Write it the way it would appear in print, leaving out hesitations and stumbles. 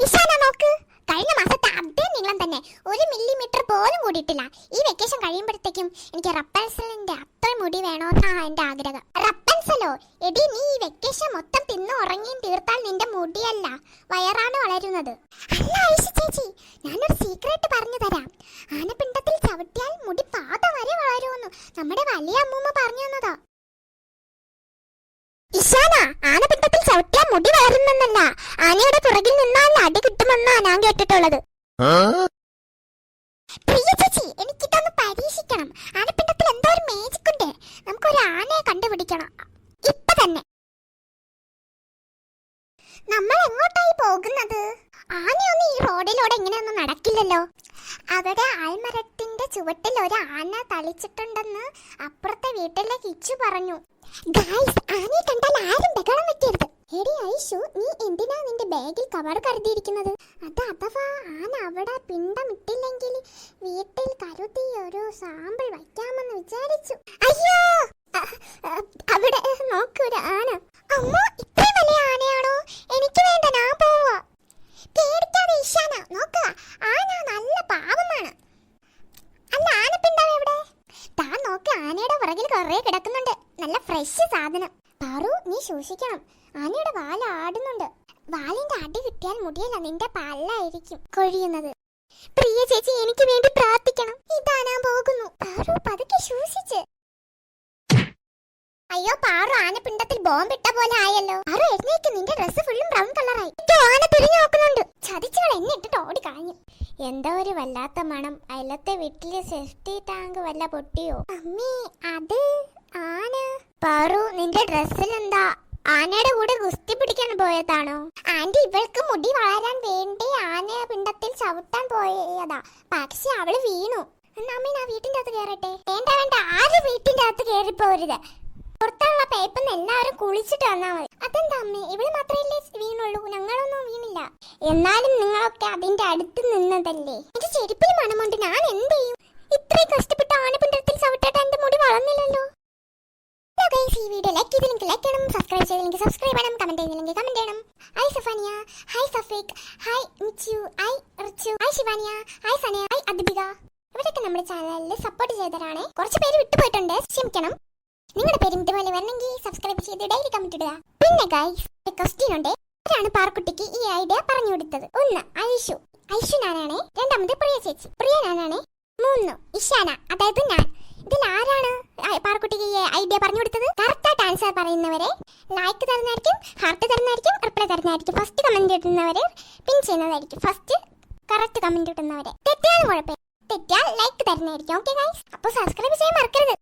ഇഷാന നോക്ക്, കഴിഞ്ഞ മാസത്തെ അതേ നീളം തന്നെ, 1 മില്ലിമീറ്റർ പോലും കൂടിയിട്ടില്ല. ഈ വെക്കേഷൻ കഴിയുമ്പോഴത്തേക്കും എനിക്ക് റപ്പൻസലിന്റെ അത്രയും മുടി വേണോന്നാ എന്റെ ആഗ്രഹം. റപ്പൻസലോ? എടി, നീ ഈ വെക്കേഷൻ മൊത്തം തിന്ന് ഉറങ്ങിയും തീർത്താൽ നിന്റെ മുടിയല്ല വയറാണ് വളരുന്നത്. അല്ല ഐഷ ചേച്ചി, ഞാനൊരു സീക്രട്ട് പറഞ്ഞു തരാം. ആനപ്പിണ്ടത്തിൽ ചവിട്ടിയാൽ മുടി പാത വരെ വളരുമെന്ന് നമ്മുടെ വലിയ അമ്മൂമ്മ പറഞ്ഞു തന്നതാ. ഇഷാന, ആനപ്പിണ്ടത്തിൽ ചവിട്ടിയാൽ മുടി വളരുമെന്നല്ല, ആനയുടെ പുറകിൽ നിന്നാൽ അടി കിട്ടുമെന്നാ ഞാൻ കേട്ടിട്ടുള്ളത്. പ്രിയ ചേച്ചി, എനിക്കിതൊന്ന് പരീക്ഷിക്കണം. ആനപ്പിണ്ടത്തിൽ എന്തോ ഒരു മേജിക് ഉണ്ട്. നമുക്കൊരു ആനയെ കണ്ടുപിടിക്കണം ഇപ്പൊ തന്നെ. നമ്മൾ എങ്ങോട്ടായി പോകുന്നത്? ആനയൊന്നും ഈ റോഡിലൂടെ ഇങ്ങനെയൊന്നും നടക്കില്ലല്ലോ. അവിടെ ആൽമരത്തിന്റെ ചുവട്ടിൽ ഒരു ആന തളിച്ചിട്ടുണ്ടെന്ന് അപ്പുറത്തെ വീട്ടിലെ കിച്ചു പറഞ്ഞു. ഗായ്സ്, ആനയെ കണ്ടാൽ ആരും ബഹളം വെക്കരുത്. എടി ഐഷു, നീ എന്തിനാ നിന്റെ ബാഗിൽ കവർ കരുതിയിരിക്കുന്നത്? അത് അഥവാ ആന അവിടെ പിണ്ടമിട്ടില്ലെങ്കിൽ വീട്ടിൽ കരുതി ഒരു സാമ്പിൾ വയ്ക്കാമെന്ന് വിചാരിച്ചു. അയ്യോ, അവിടെ നോക്കൊരു ആന. അമ്മ, ഇത്രയും വലിയ ആനയാണോ? എനിക്ക് വേണ്ട, ഞാൻ പോവാ. പേടിക്കാതെ ഇഷാന, നോക്കുക, ആന നല്ല പാവമാണ്. അല്ല, ആനപ്പിണ്ടാവ് എവിടെ? താൻ നോക്ക്, ആനയുടെ പുറകിൽ കുറെ കിടക്കുന്നുണ്ട്, നല്ല ഫ്രഷ് സാധനം. പാറു, നീ സൂക്ഷിക്കണം, ആനയുടെ വാല് ആടുന്നുണ്ട്. വാലിന്റെ അടി കിട്ടിയാൽ മുടിയല്ല, നിന്റെ പല്ലായിരിക്കും കൊഴിയുന്നത്. പ്രിയ ചേച്ചി, എനിക്ക് വേണ്ടി പ്രാർത്ഥിക്കണം. ഇതാ ഞാൻ പോകുന്നു. പാറു, പതുക്കെ സൂക്ഷിച്ച്. അയ്യോ പാറു, ആനപ്പിണ്ടത്തിൽ ബോംബിട്ട പോലെ ആയല്ലോ. പാറു എഴുന്നേക്ക്, നിന്റെ ഡ്രസ് ഫുള്ളും ബ്രൗൺ കളറായി. ആന തിരിഞ്ഞു നോക്കുന്നുണ്ട്. ചതിച്ചുകൾ എന്നെ ഇട്ടിട്ട് ഓടിക്കളഞ്ഞു. എന്തോ ഒരു വല്ലാത്ത മണം. അയലത്തെ വീട്ടിലെ സേഫ്റ്റി ടാങ്ക് വല്ല പൊട്ടിയോ? അമ്മേ, അത് ആന. പാറു, നിന്റെ ഡ്രസ്സിൽ എന്താ? ആനയുടെ കൂടെ ഗുസ്തി പിടിക്കാൻ പോയതാണോ? ആന്റി, ഇവൾക്ക് മുടി വളരാൻ വേണ്ടി ആന പിണ്ടത്തിൽ ചവിട്ടാൻ പോയതാ, പക്ഷെ അവള് വീണു. അമ്മേ, ഞാൻ വീട്ടിന്റെ അകത്ത് കയറട്ടെ? വേണ്ട വേണ്ട, ആരും വീട്ടിന്റെ അകത്ത് കയറി പോരുത്. പുറത്തുള്ള പേപ്പറിന് എല്ലാവരും കുളിച്ചിട്ട് വന്നാൽ മതി. അതെന്താ അമ്മേ, ഇവള് മാത്രമല്ലേ വീണുള്ളൂ, ഞങ്ങളൊന്നും വീണില്ല. എന്നാലും നിങ്ങളൊക്കെ അതിന്റെ അടുത്ത് നിന്നതല്ലേ. എന്റെ ചെരുപ്പിൽ മണമുണ്ട്, ഞാൻ എന്ത് ചെയ്യും? ഇത്രയും കഷ്ടപ്പെട്ട് ആനപ്പിണ്ടത്തിൽ ചവിട്ടാട്ട് എന്റെ മുടി വളർന്നില്ലല്ലോ. ഈ വീഡിയോ ലൈക്ക് ചെയ്തില്ലെങ്കിൽ ലൈക്ക് ചെയ്യണം, സബ്സ്ക്രൈബ് ചെയ്തില്ലെങ്കിൽ സബ്സ്ക്രൈബ് ചെയ്യണം, കമന്റ് ചെയ്തില്ലെങ്കിൽ കമന്റ് ചെയ്യണം. Hi Safaniya, hi Safeeq, hi Michu, hi Richu, hi Shivaniya, hi Sanaya, hi Adbika. ഇവരൊക്കെ നമ്മുടെ ചാനലിൽ സപ്പോർട്ട് ചെയ്തവരാണ്. കുറച്ച് പേര് വിട്ടുപോയിട്ടുണ്ട്, ക്ഷമിക്കണം. നിങ്ങളുടെ പേരും ഇതുപോലെ വരണമെങ്കിൽ സബ്സ്ക്രൈബ് ചെയ്ത് ഡെയിലി കമന്റ് ഇടുക. പിന്നെ ഗൈസ്, ഒരു ക്വസ്റ്റ്യൻ ഉണ്ട്. ആരാണ് പാർക്കുട്ടിക്ക് ഈ ഐഡിയ പറഞ്ഞു കൊടുത്തത്? 1 ഐഷു, ഐഷു ഞാനാണ്. 2 പ്രിയ ചേച്ചി, പ്രിയ ഞാനാണ്. 3 ഇഷാന, അതായത് ഞാൻ. ഇതിൽ ആരാണ് പാർക്കുട്ടിക്ക് ഈ ഐഡിയ പറഞ്ഞു കൊടുത്തത്? കറക്റ്റായിട്ട് ആൻസർ പറയുന്നവരെ ലൈക്ക് തരുന്നതായിരിക്കും, ഹാർട്ട് തരുന്നതായിരിക്കും, റിപ്ലൈ തരുന്നതായിരിക്കും. ഫസ്റ്റ് കമന്റ് ഇടുന്നവരെ പിൻ ചെയ്യുന്നതായിരിക്കും. ഫസ്റ്റ് കറക്റ്റ് കമന്റ് ഇടുന്നവരെ. തെറ്റിയാലും കുഴപ്പമില്ല, തെറ്റിയാൽ ലൈക്ക് തരുന്നതായിരിക്കും. ഓക്കെ ഗൈസ്, അപ്പോൾ സബ്സ്ക്രൈബ് ചെയ്യാൻ മറക്കരുത്.